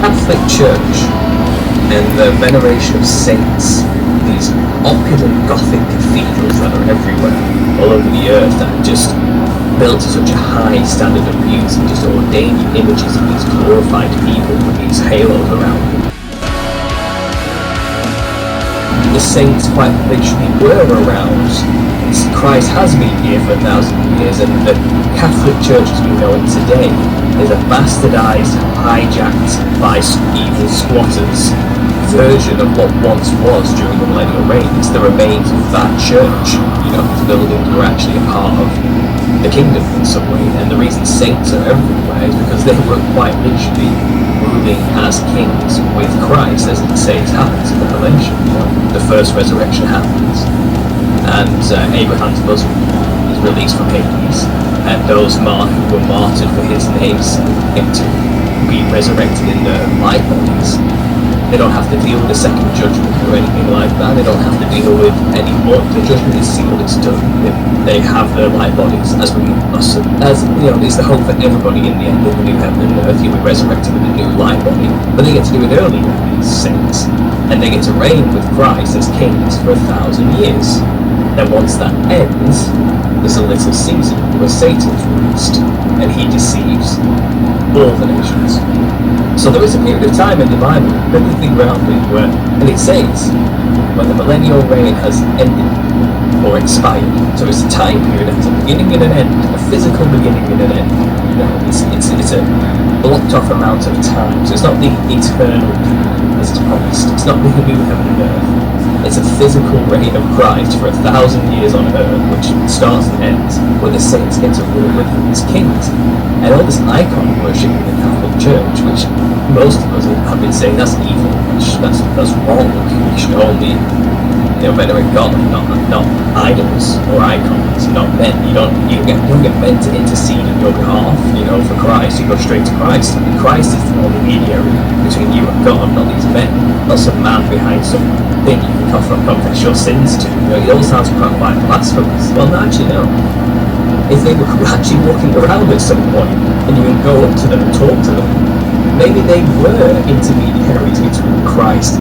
Catholic Church and the veneration of saints, these opulent Gothic cathedrals that are everywhere, all over the earth, that are just built to such a high standard of beauty, just ordained images of these glorified people with these halos around them. The saints quite literally were around. Christ has been here for 1,000 years, and the Catholic Church as we know it today is a bastardized, hijacked by evil squatters version of what once was during the millennial reign. It's the remains of that church. These buildings were actually a part of the kingdom in some way, and the reason saints are everywhere is because they were quite literally ruling as kings with Christ, as it says happens in the Revelation. The first resurrection happens, and Abraham's bosom is released from Hades, and those who were martyred for his name's sake to be resurrected in their light bodies. They don't have to deal with a second judgment or anything like that. They don't have to deal with any more. The judgment is sealed, it's done. They have their light bodies, it's the hope for everybody in the end of the new heaven and earth. You'll be resurrected with a new light body. But they get to do it early, these saints. And they get to reign with Christ as kings for 1,000 years. Then once that ends, there's a little season where Satan's released, and he deceives all the nations. So there is a period of time in the Bible, biblically grounded, and it says, when the millennial reign has ended or expired. So it's a time period, it's a beginning and an end, a physical beginning and an end. It's a blocked off amount of time. So it's not the eternal period as it's promised. It's not the new heaven and earth. It's a physical reign of Christ for 1,000 years on earth, which starts and ends, where the saints get to rule with him as kings. And all this icon worship in the Catholic Church, which most of us have been saying that's evil, that's wrong. You should only venerate God, not idols or icons, not men. You don't get men to intercede on your behalf, for Christ. You go straight to Christ. And Christ is the only mediator between you and God, not these men. Not some man behind some thing you can confess your sins to. It all sounds quite blasphemous. Well, actually, no. If they were actually walking around at some point, and you would go up to them and talk to them, maybe they were intermediaries between Christ